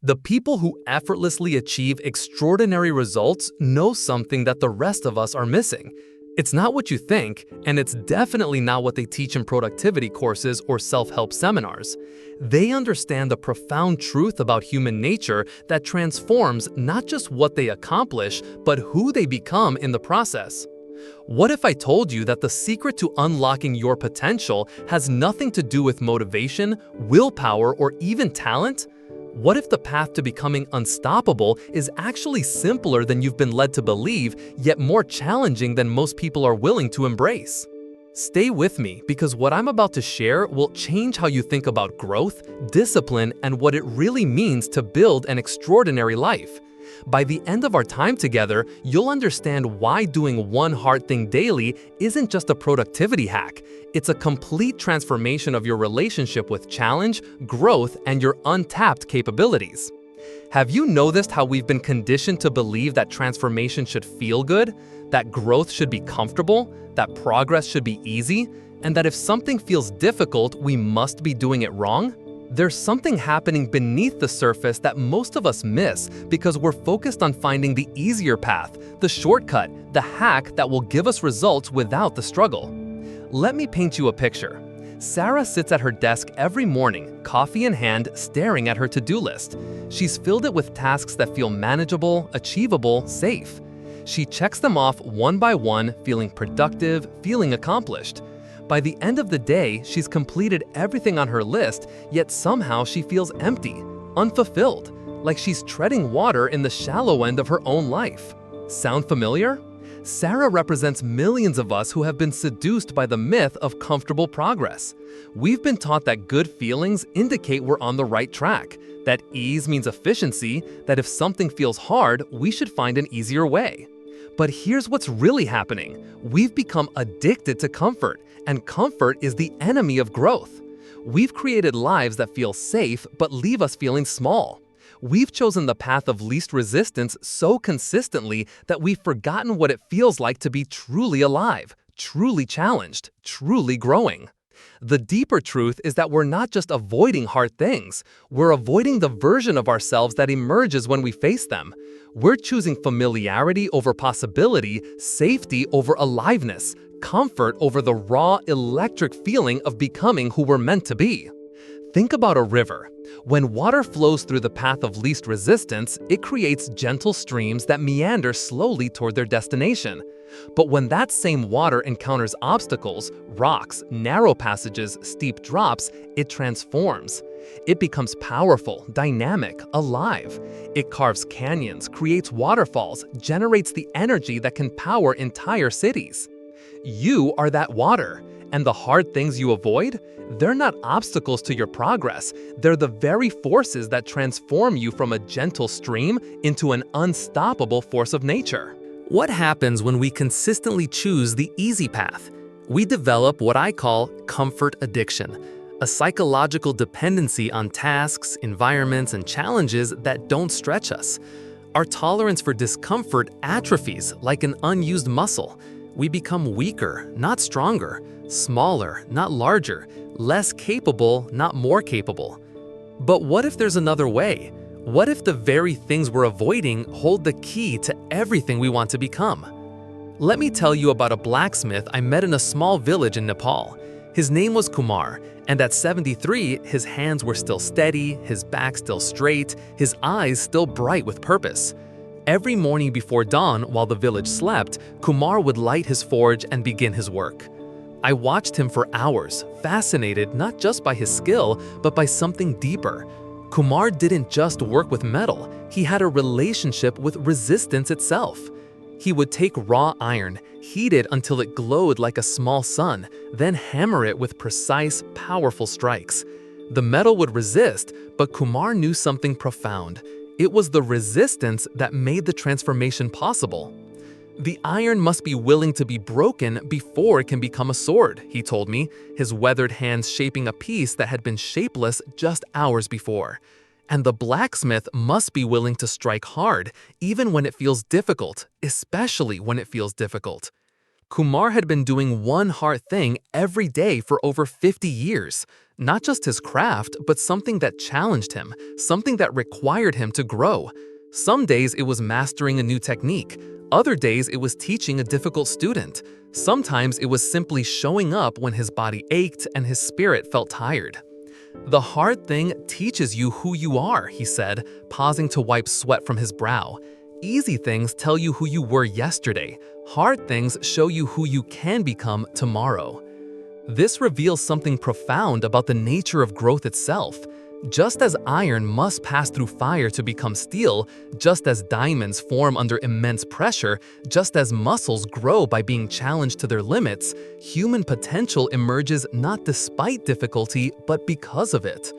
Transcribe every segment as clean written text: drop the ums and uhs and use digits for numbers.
The people who effortlessly achieve extraordinary results know something that the rest of us are missing. It's not what you think, and it's definitely not what they teach in productivity courses or self-help seminars. They understand the profound truth about human nature that transforms not just what they accomplish, but who they become in the process. What if I told you that the secret to unlocking your potential has nothing to do with motivation, willpower, or even talent? What if the path to becoming unstoppable is actually simpler than you've been led to believe, yet more challenging than most people are willing to embrace? Stay with me, because what I'm about to share will change how you think about growth, discipline, and what it really means to build an extraordinary life. By the end of our time together, you'll understand why doing one hard thing daily isn't just a productivity hack. It's a complete transformation of your relationship with challenge, growth, and your untapped capabilities. Have you noticed how we've been conditioned to believe that transformation should feel good, that growth should be comfortable, that progress should be easy, and that if something feels difficult, we must be doing it wrong? There's something happening beneath the surface that most of us miss because we're focused on finding the easier path, the shortcut, the hack that will give us results without the struggle. Let me paint you a picture. Sarah sits at her desk every morning, coffee in hand, staring at her to-do list. She's filled it with tasks that feel manageable, achievable, safe. She checks them off one by one, feeling productive, feeling accomplished. By the end of the day, she's completed everything on her list, yet somehow she feels empty, unfulfilled, like she's treading water in the shallow end of her own life. Sound familiar? Sarah represents millions of us who have been seduced by the myth of comfortable progress. We've been taught that good feelings indicate we're on the right track, that ease means efficiency, that if something feels hard, we should find an easier way. But here's what's really happening. We've become addicted to comfort, and comfort is the enemy of growth. We've created lives that feel safe but leave us feeling small. We've chosen the path of least resistance so consistently that we've forgotten what it feels like to be truly alive, truly challenged, truly growing. The deeper truth is that we're not just avoiding hard things, we're avoiding the version of ourselves that emerges when we face them. We're choosing familiarity over possibility, safety over aliveness, comfort over the raw, electric feeling of becoming who we're meant to be. Think about a river. When water flows through the path of least resistance, it creates gentle streams that meander slowly toward their destination. But when that same water encounters obstacles, rocks, narrow passages, steep drops, it transforms. It becomes powerful, dynamic, alive. It carves canyons, creates waterfalls, generates the energy that can power entire cities. You are that water, and the hard things you avoid, they're not obstacles to your progress. They're the very forces that transform you from a gentle stream into an unstoppable force of nature. What happens when we consistently choose the easy path? We develop what I call comfort addiction, a psychological dependency on tasks, environments, and challenges that don't stretch us. Our tolerance for discomfort atrophies like an unused muscle. We become weaker, not stronger, smaller, not larger, less capable, not more capable. But what if there's another way? What if the very things we're avoiding hold the key to everything we want to become? Let me tell you about a blacksmith I met in a small village in Nepal. His name was Kumar, and at 73, his hands were still steady, his back still straight, his eyes still bright with purpose. Every morning before dawn, while the village slept, Kumar would light his forge and begin his work. I watched him for hours, fascinated not just by his skill, but by something deeper. Kumar didn't just work with metal, he had a relationship with resistance itself. He would take raw iron, heat it until it glowed like a small sun, then hammer it with precise, powerful strikes. The metal would resist, but Kumar knew something profound. It was the resistance that made the transformation possible. The iron must be willing to be broken before it can become a sword, he told me, his weathered hands shaping a piece that had been shapeless just hours before. And the blacksmith must be willing to strike hard, even when it feels difficult, especially when it feels difficult. Kumar had been doing one hard thing every day for over 50 years. not just his craft, but something that challenged him, something that required him to grow. Some days it was mastering a new technique. Other days it was teaching a difficult student. Sometimes it was simply showing up when his body ached and his spirit felt tired. "The hard thing teaches you who you are," he said, pausing to wipe sweat from his brow. "Easy things tell you who you were yesterday. Hard things show you who you can become tomorrow." This reveals something profound about the nature of growth itself. Just as iron must pass through fire to become steel, just as diamonds form under immense pressure, just as muscles grow by being challenged to their limits, human potential emerges not despite difficulty, but because of it.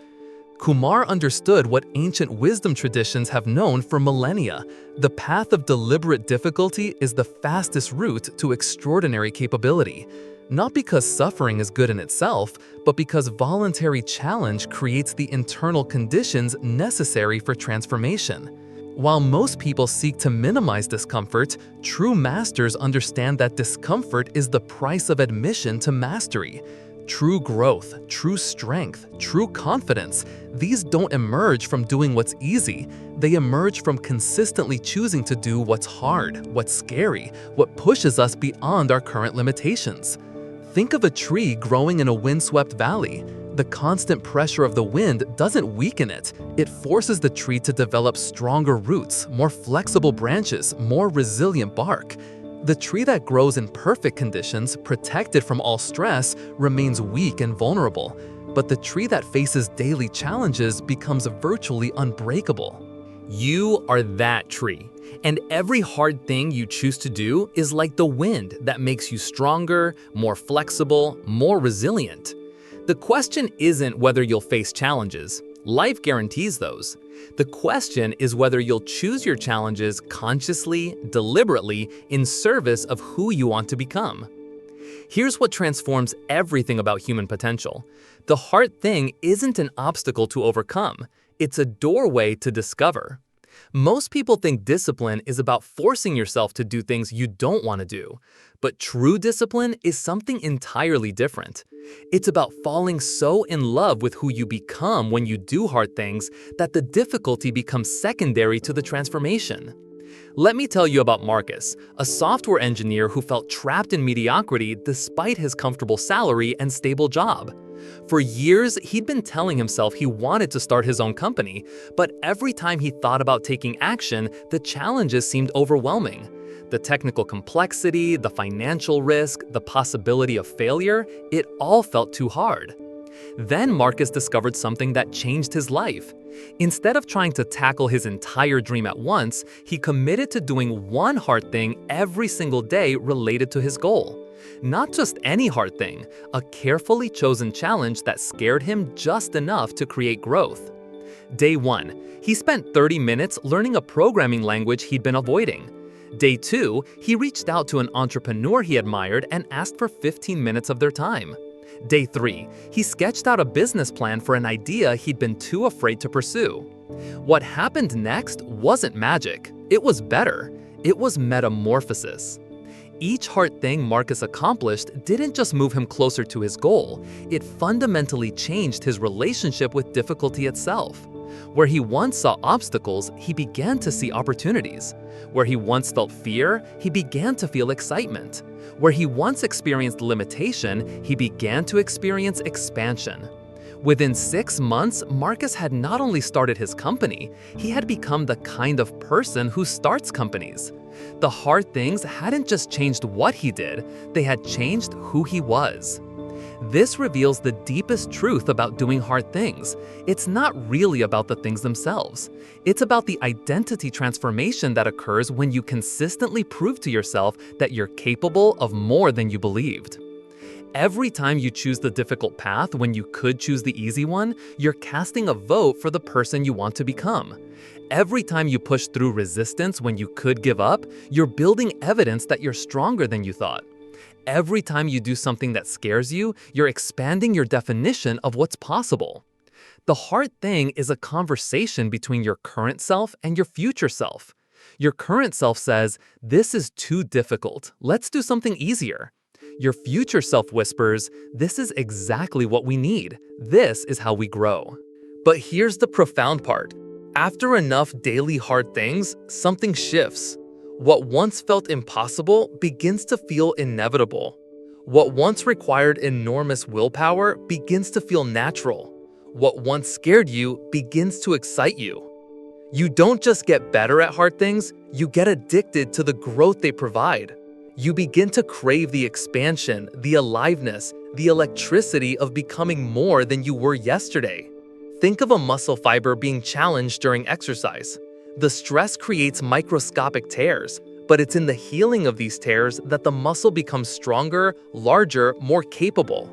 Kumar understood what ancient wisdom traditions have known for millennia. The path of deliberate difficulty is the fastest route to extraordinary capability. Not because suffering is good in itself, but because voluntary challenge creates the internal conditions necessary for transformation. While most people seek to minimize discomfort, true masters understand that discomfort is the price of admission to mastery. True growth, true strength, true confidence, these don't emerge from doing what's easy. They emerge from consistently choosing to do what's hard, what's scary, what pushes us beyond our current limitations. Think of a tree growing in a windswept valley. The constant pressure of the wind doesn't weaken it. It forces the tree to develop stronger roots, more flexible branches, more resilient bark. The tree that grows in perfect conditions, protected from all stress, remains weak and vulnerable. But the tree that faces daily challenges becomes virtually unbreakable. You are that tree, and every hard thing you choose to do is like the wind that makes you stronger, more flexible, more resilient. The question isn't whether you'll face challenges. Life guarantees those. The question is whether you'll choose your challenges consciously, deliberately, in service of who you want to become. Here's what transforms everything about human potential. The hard thing isn't an obstacle to overcome. It's a doorway to discover. Most people think discipline is about forcing yourself to do things you don't want to do. But true discipline is something entirely different. It's about falling so in love with who you become when you do hard things that the difficulty becomes secondary to the transformation. Let me tell you about Marcus, a software engineer who felt trapped in mediocrity despite his comfortable salary and stable job. For years, he'd been telling himself he wanted to start his own company, but every time he thought about taking action, the challenges seemed overwhelming. The technical complexity, the financial risk, the possibility of failure, it all felt too hard. Then Marcus discovered something that changed his life. Instead of trying to tackle his entire dream at once, he committed to doing one hard thing every single day related to his goal. Not just any hard thing, a carefully chosen challenge that scared him just enough to create growth. Day 1, he spent 30 minutes learning a programming language he'd been avoiding. Day 2, he reached out to an entrepreneur he admired and asked for 15 minutes of their time. Day 3, he sketched out a business plan for an idea he'd been too afraid to pursue. What happened next wasn't magic. It was better. It was metamorphosis. Each hard thing Marcus accomplished didn't just move him closer to his goal, it fundamentally changed his relationship with difficulty itself. Where he once saw obstacles, he began to see opportunities. Where he once felt fear, he began to feel excitement. Where he once experienced limitation, he began to experience expansion. Within 6 months, Marcus had not only started his company, he had become the kind of person who starts companies. The hard things hadn't just changed what he did, they had changed who he was. This reveals the deepest truth about doing hard things. It's not really about the things themselves. It's about the identity transformation that occurs when you consistently prove to yourself that you're capable of more than you believed. Every time you choose the difficult path when you could choose the easy one, you're casting a vote for the person you want to become. Every time you push through resistance when you could give up, you're building evidence that you're stronger than you thought. Every time you do something that scares you, you're expanding your definition of what's possible. The hard thing is a conversation between your current self and your future self. Your current self says, "This is too difficult. Let's do something easier." Your future self whispers, "This is exactly what we need. This is how we grow." But here's the profound part. After enough daily hard things, something shifts. What once felt impossible begins to feel inevitable. What once required enormous willpower begins to feel natural. What once scared you begins to excite you. You don't just get better at hard things, you get addicted to the growth they provide. You begin to crave the expansion, the aliveness, the electricity of becoming more than you were yesterday. Think of a muscle fiber being challenged during exercise. The stress creates microscopic tears, but it's in the healing of these tears that the muscle becomes stronger, larger, more capable.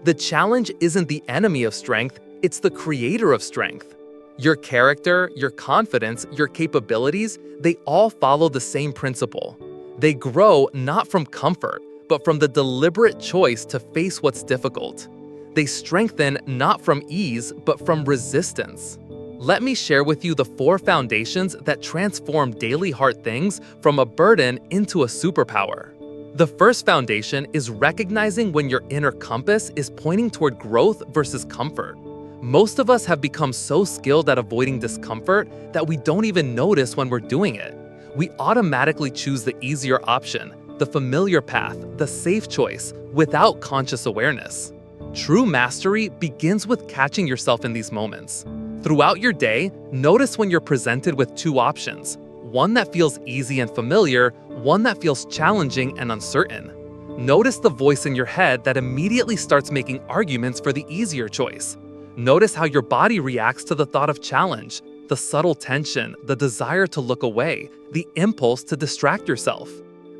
The challenge isn't the enemy of strength, it's the creator of strength. Your character, your confidence, your capabilities, they all follow the same principle. They grow not from comfort, but from the deliberate choice to face what's difficult. They strengthen not from ease, but from resistance. Let me share with you the 4 foundations that transform daily hard things from a burden into a superpower. The first foundation is recognizing when your inner compass is pointing toward growth versus comfort. Most of us have become so skilled at avoiding discomfort that we don't even notice when we're doing it. We automatically choose the easier option, the familiar path, the safe choice, without conscious awareness. True mastery begins with catching yourself in these moments. Throughout your day, notice when you're presented with 2 options, one that feels easy and familiar, one that feels challenging and uncertain. Notice the voice in your head that immediately starts making arguments for the easier choice. Notice how your body reacts to the thought of challenge, the subtle tension, the desire to look away, the impulse to distract yourself.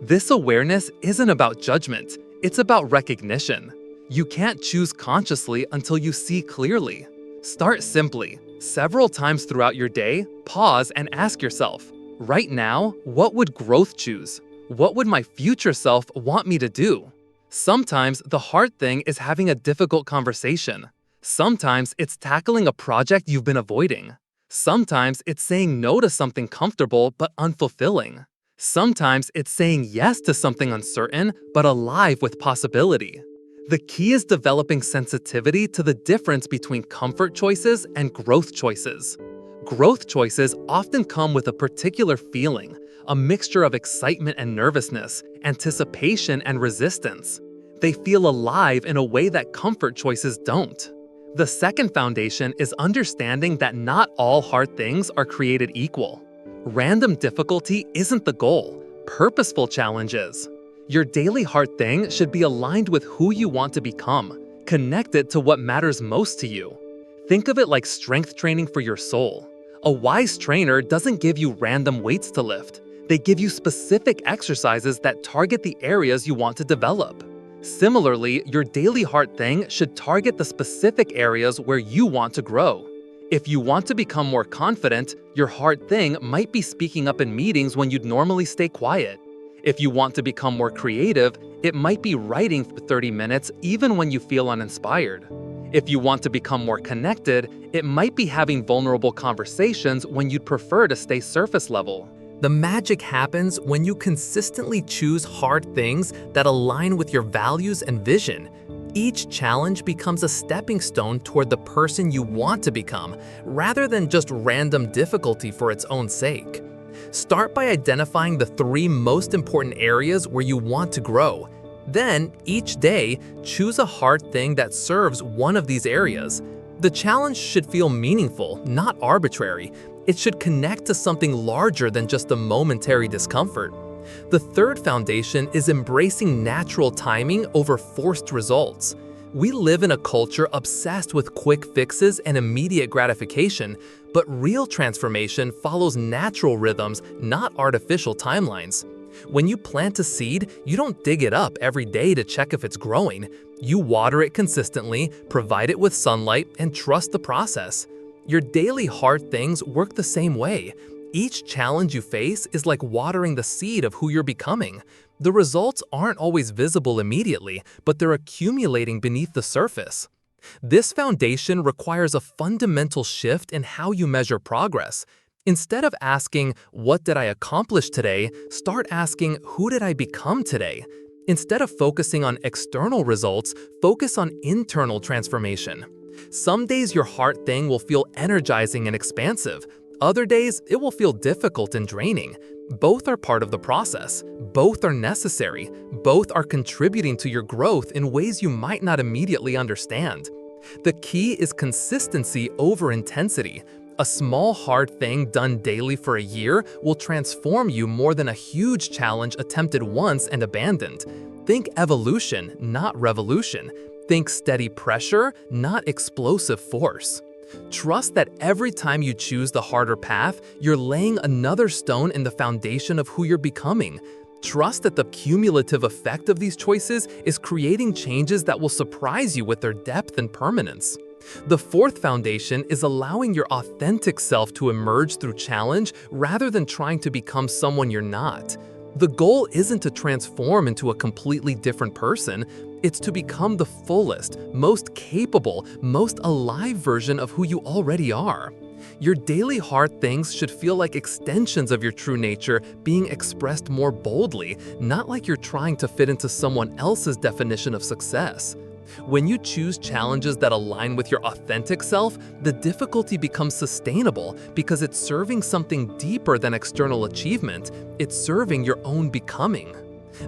This awareness isn't about judgment, it's about recognition. You can't choose consciously until you see clearly. Start simply. Several times throughout your day, pause and ask yourself, right now, what would growth choose? What would my future self want me to do? Sometimes the hard thing is having a difficult conversation. Sometimes it's tackling a project you've been avoiding. Sometimes it's saying no to something comfortable but unfulfilling. Sometimes it's saying yes to something uncertain but alive with possibility. The key is developing sensitivity to the difference between comfort choices and growth choices. Growth choices often come with a particular feeling, a mixture of excitement and nervousness, anticipation and resistance. They feel alive in a way that comfort choices don't. The second foundation is understanding that not all hard things are created equal. Random difficulty isn't the goal, purposeful challenge is. Your daily hard thing should be aligned with who you want to become, connected to what matters most to you. Think of it like strength training for your soul. A wise trainer doesn't give you random weights to lift. They give you specific exercises that target the areas you want to develop. Similarly, your daily hard thing should target the specific areas where you want to grow. If you want to become more confident, your hard thing might be speaking up in meetings when you'd normally stay quiet. If you want to become more creative, it might be writing for 30 minutes even when you feel uninspired. If you want to become more connected, it might be having vulnerable conversations when you'd prefer to stay surface level. The magic happens when you consistently choose hard things that align with your values and vision. Each challenge becomes a stepping stone toward the person you want to become, rather than just random difficulty for its own sake. Start by identifying the 3 most important areas where you want to grow. Then, each day, choose a hard thing that serves one of these areas. The challenge should feel meaningful, not arbitrary. It should connect to something larger than just a momentary discomfort. The third foundation is embracing natural timing over forced results. We live in a culture obsessed with quick fixes and immediate gratification, but real transformation follows natural rhythms, not artificial timelines. When you plant a seed, you don't dig it up every day to check if it's growing. You water it consistently, provide it with sunlight, and trust the process. Your daily hard things work the same way. Each challenge you face is like watering the seed of who you're becoming. The results aren't always visible immediately, but they're accumulating beneath the surface. This foundation requires a fundamental shift in how you measure progress. Instead of asking, "What did I accomplish today?" start asking, "Who did I become today?" Instead of focusing on external results, focus on internal transformation. Some days your hard thing will feel energizing and expansive. Other days, it will feel difficult and draining. Both are part of the process. Both are necessary. Both are contributing to your growth in ways you might not immediately understand. The key is consistency over intensity. A small hard thing done daily for a year will transform you more than a huge challenge attempted once and abandoned. Think evolution, not revolution. Think steady pressure, not explosive force. Trust that every time you choose the harder path, you're laying another stone in the foundation of who you're becoming. Trust that the cumulative effect of these choices is creating changes that will surprise you with their depth and permanence. The fourth foundation is allowing your authentic self to emerge through challenge rather than trying to become someone you're not. The goal isn't to transform into a completely different person. It's to become the fullest, most capable, most alive version of who you already are. Your daily hard things should feel like extensions of your true nature being expressed more boldly, not like you're trying to fit into someone else's definition of success. When you choose challenges that align with your authentic self, the difficulty becomes sustainable because it's serving something deeper than external achievement. It's serving your own becoming.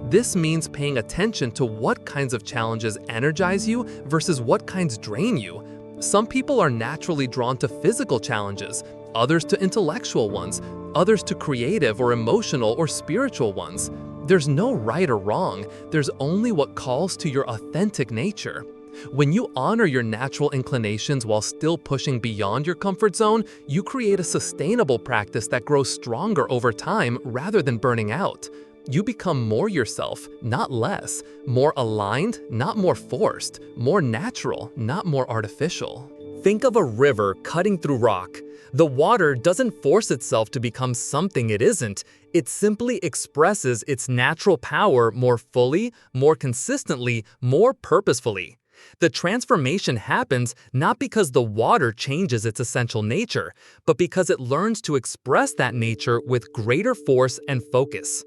This means paying attention to what kinds of challenges energize you versus what kinds drain you. Some people are naturally drawn to physical challenges, others to intellectual ones, others to creative or emotional or spiritual ones. There's no right or wrong, there's only what calls to your authentic nature. When you honor your natural inclinations while still pushing beyond your comfort zone, you create a sustainable practice that grows stronger over time rather than burning out. You become more yourself, not less, more aligned, not more forced, more natural, not more artificial. Think of a river cutting through rock. The water doesn't force itself to become something it isn't. It simply expresses its natural power more fully, more consistently, more purposefully. The transformation happens not because the water changes its essential nature, but because it learns to express that nature with greater force and focus.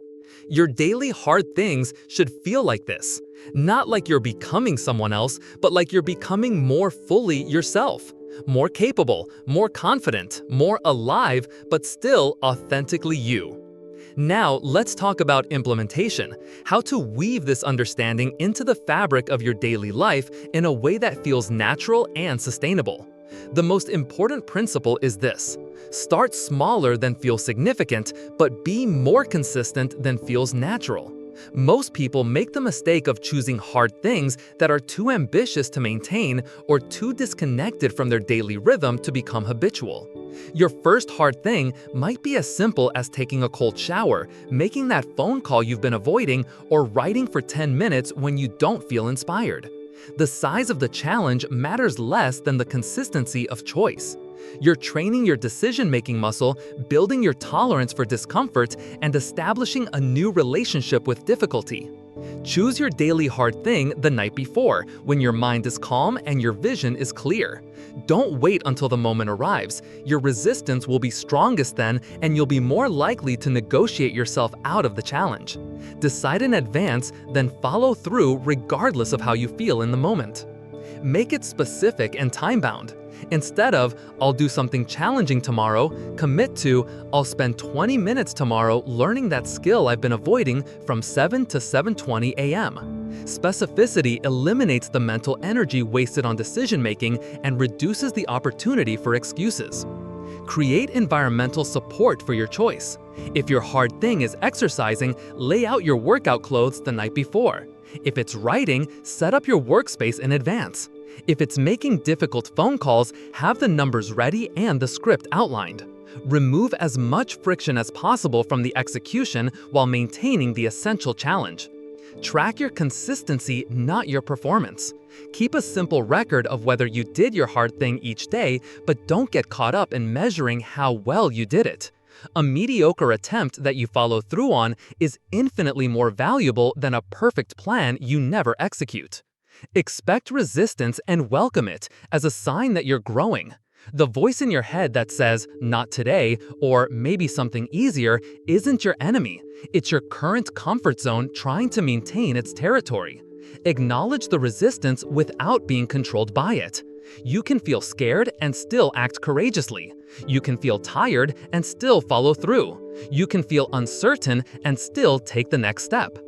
Your daily hard things should feel like this. Not like you're becoming someone else, but like you're becoming more fully yourself. More capable, more confident, more alive, but still authentically you. Now, let's talk about implementation, how to weave this understanding into the fabric of your daily life in a way that feels natural and sustainable. The most important principle is this: start smaller than feels significant, but be more consistent than feels natural. Most people make the mistake of choosing hard things that are too ambitious to maintain or too disconnected from their daily rhythm to become habitual. Your first hard thing might be as simple as taking a cold shower, making that phone call you've been avoiding, or writing for 10 minutes when you don't feel inspired. The size of the challenge matters less than the consistency of choice. You're training your decision-making muscle, building your tolerance for discomfort, and establishing a new relationship with difficulty. Choose your daily hard thing the night before, when your mind is calm and your vision is clear. Don't wait until the moment arrives. Your resistance will be strongest then, and you'll be more likely to negotiate yourself out of the challenge. Decide in advance, then follow through regardless of how you feel in the moment. Make it specific and time-bound. Instead of, "I'll do something challenging tomorrow," commit to, "I'll spend 20 minutes tomorrow learning that skill I've been avoiding from 7 to 7:20 a.m." Specificity eliminates the mental energy wasted on decision-making and reduces the opportunity for excuses. Create environmental support for your choice. If your hard thing is exercising, lay out your workout clothes the night before. If it's writing, set up your workspace in advance. If it's making difficult phone calls, have the numbers ready and the script outlined. Remove as much friction as possible from the execution while maintaining the essential challenge. Track your consistency, not your performance. Keep a simple record of whether you did your hard thing each day, but don't get caught up in measuring how well you did it. A mediocre attempt that you follow through on is infinitely more valuable than a perfect plan you never execute. Expect resistance and welcome it as a sign that you're growing. The voice in your head that says, "Not today," or "maybe something easier," isn't your enemy. It's your current comfort zone trying to maintain its territory. Acknowledge the resistance without being controlled by it. You can feel scared and still act courageously. You can feel tired and still follow through. You can feel uncertain and still take the next step.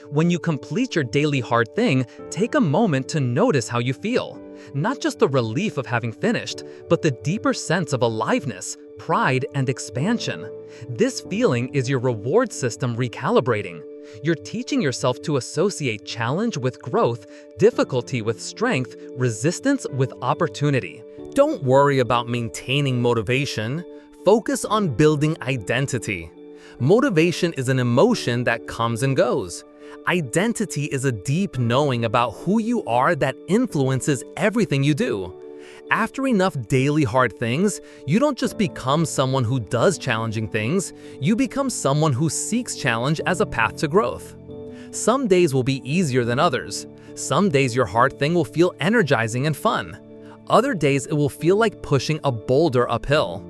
When you complete your daily hard thing, take a moment to notice how you feel. Not just the relief of having finished, but the deeper sense of aliveness, pride, and expansion. This feeling is your reward system recalibrating. You're teaching yourself to associate challenge with growth, difficulty with strength, resistance with opportunity. Don't worry about maintaining motivation. Focus on building identity. Motivation is an emotion that comes and goes. Identity is a deep knowing about who you are that influences everything you do. After enough daily hard things, you don't just become someone who does challenging things, you become someone who seeks challenge as a path to growth. Some days will be easier than others. Some days your hard thing will feel energizing and fun. Other days it will feel like pushing a boulder uphill.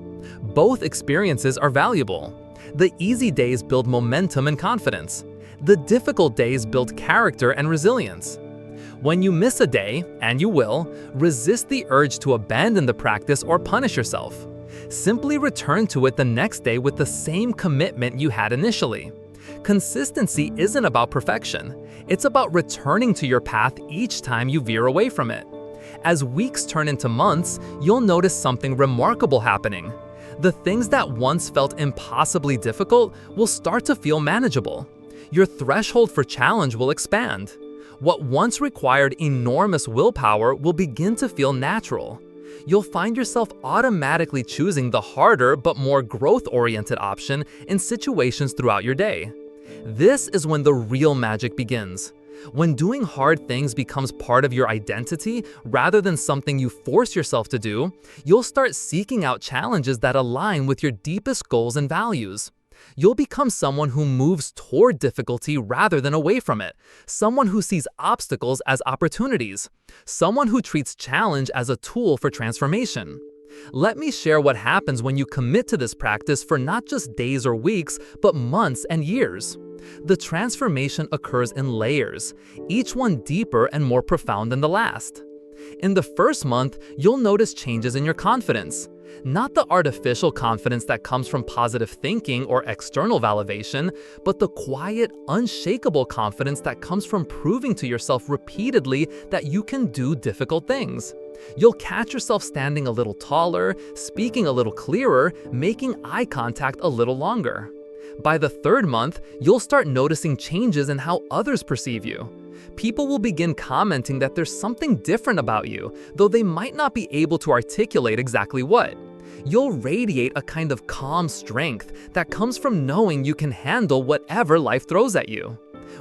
Both experiences are valuable. The easy days build momentum and confidence. The difficult days build character and resilience. When you miss a day, and you will, resist the urge to abandon the practice or punish yourself. Simply return to it the next day with the same commitment you had initially. Consistency isn't about perfection. It's about returning to your path each time you veer away from it. As weeks turn into months, you'll notice something remarkable happening. The things that once felt impossibly difficult will start to feel manageable. Your threshold for challenge will expand. What once required enormous willpower will begin to feel natural. You'll find yourself automatically choosing the harder but more growth-oriented option in situations throughout your day. This is when the real magic begins. When doing hard things becomes part of your identity rather than something you force yourself to do, you'll start seeking out challenges that align with your deepest goals and values. You'll become someone who moves toward difficulty rather than away from it, someone who sees obstacles as opportunities, someone who treats challenge as a tool for transformation. Let me share what happens when you commit to this practice for not just days or weeks, but months and years. The transformation occurs in layers, each one deeper and more profound than the last. In the first month, you'll notice changes in your confidence. Not the artificial confidence that comes from positive thinking or external validation, but the quiet, unshakable confidence that comes from proving to yourself repeatedly that you can do difficult things. You'll catch yourself standing a little taller, speaking a little clearer, making eye contact a little longer. By the third month, you'll start noticing changes in how others perceive you. People will begin commenting that there's something different about you, though they might not be able to articulate exactly what. You'll radiate a kind of calm strength that comes from knowing you can handle whatever life throws at you.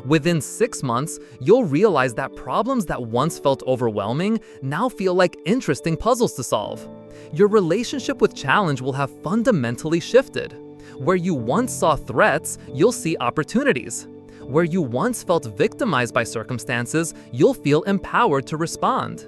Within 6 months, you'll realize that problems that once felt overwhelming now feel like interesting puzzles to solve. Your relationship with challenge will have fundamentally shifted. Where you once saw threats, you'll see opportunities. Where you once felt victimized by circumstances, you'll feel empowered to respond.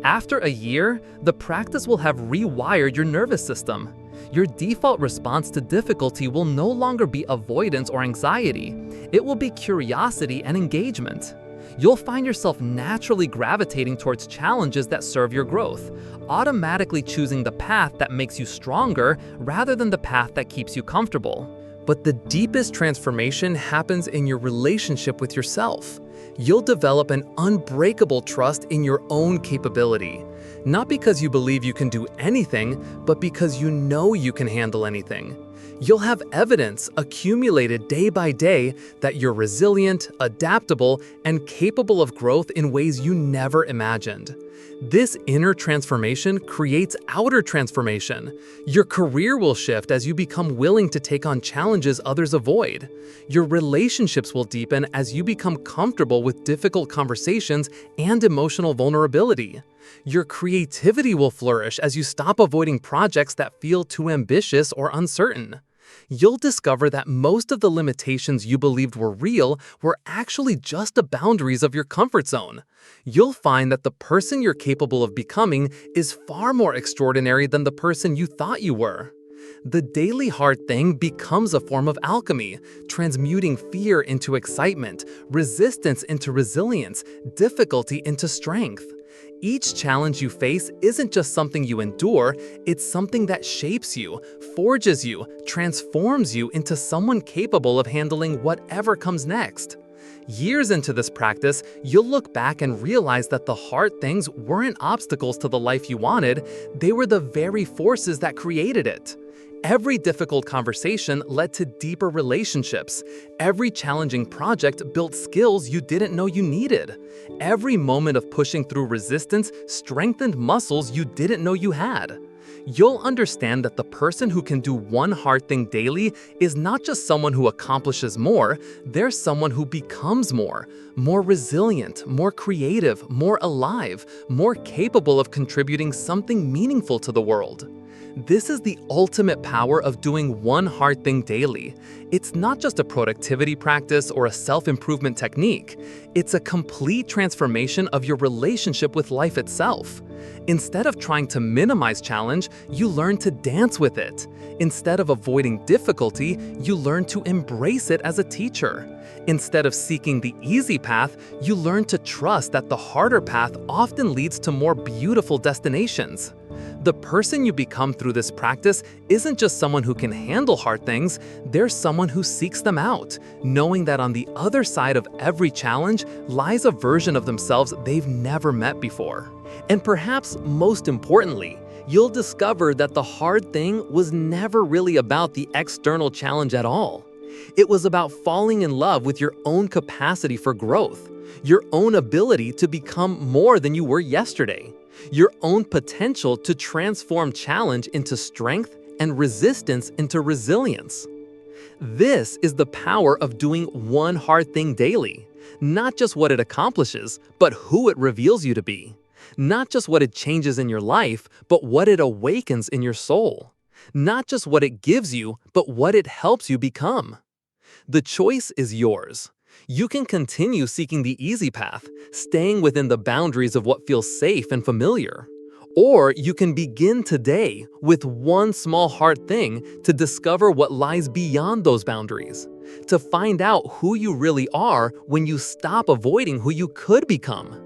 After a year, the practice will have rewired your nervous system. Your default response to difficulty will no longer be avoidance or anxiety. It will be curiosity and engagement. You'll find yourself naturally gravitating towards challenges that serve your growth, automatically choosing the path that makes you stronger rather than the path that keeps you comfortable. But the deepest transformation happens in your relationship with yourself. You'll develop an unbreakable trust in your own capability, not because you believe you can do anything, but because you know you can handle anything. You'll have evidence accumulated day by day that you're resilient, adaptable, and capable of growth in ways you never imagined. This inner transformation creates outer transformation. Your career will shift as you become willing to take on challenges others avoid. Your relationships will deepen as you become comfortable with difficult conversations and emotional vulnerability. Your creativity will flourish as you stop avoiding projects that feel too ambitious or uncertain. You'll discover that most of the limitations you believed were real were actually just the boundaries of your comfort zone. You'll find that the person you're capable of becoming is far more extraordinary than the person you thought you were. The daily hard thing becomes a form of alchemy, transmuting fear into excitement, resistance into resilience, difficulty into strength. Each challenge you face isn't just something you endure, it's something that shapes you, forges you, transforms you into someone capable of handling whatever comes next. Years into this practice, you'll look back and realize that the hard things weren't obstacles to the life you wanted, they were the very forces that created it. Every difficult conversation led to deeper relationships. Every challenging project built skills you didn't know you needed. Every moment of pushing through resistance strengthened muscles you didn't know you had. You'll understand that the person who can do one hard thing daily is not just someone who accomplishes more, they're someone who becomes more resilient, more creative, more alive, more capable of contributing something meaningful to the world. This is the ultimate power of doing one hard thing daily. It's not just a productivity practice or a self-improvement technique. It's a complete transformation of your relationship with life itself. Instead of trying to minimize challenge, you learn to dance with it. Instead of avoiding difficulty, you learn to embrace it as a teacher. Instead of seeking the easy path, you learn to trust that the harder path often leads to more beautiful destinations. The person you become through this practice isn't just someone who can handle hard things, they're someone who seeks them out, knowing that on the other side of every challenge lies a version of themselves they've never met before. And perhaps most importantly, you'll discover that the hard thing was never really about the external challenge at all. It was about falling in love with your own capacity for growth, your own ability to become more than you were yesterday, your own potential to transform challenge into strength and resistance into resilience. This is the power of doing one hard thing daily. Not just what it accomplishes, but who it reveals you to be. Not just what it changes in your life, but what it awakens in your soul. Not just what it gives you, but what it helps you become. The choice is yours. You can continue seeking the easy path, staying within the boundaries of what feels safe and familiar. Or you can begin today with one small hard thing to discover what lies beyond those boundaries, to find out who you really are when you stop avoiding who you could become.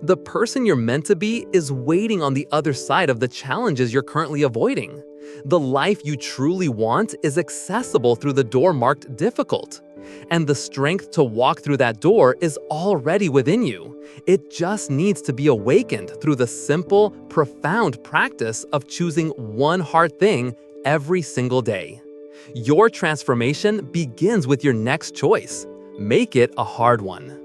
The person you're meant to be is waiting on the other side of the challenges you're currently avoiding. The life you truly want is accessible through the door marked difficult. And the strength to walk through that door is already within you. It just needs to be awakened through the simple, profound practice of choosing one hard thing every single day. Your transformation begins with your next choice. Make it a hard one.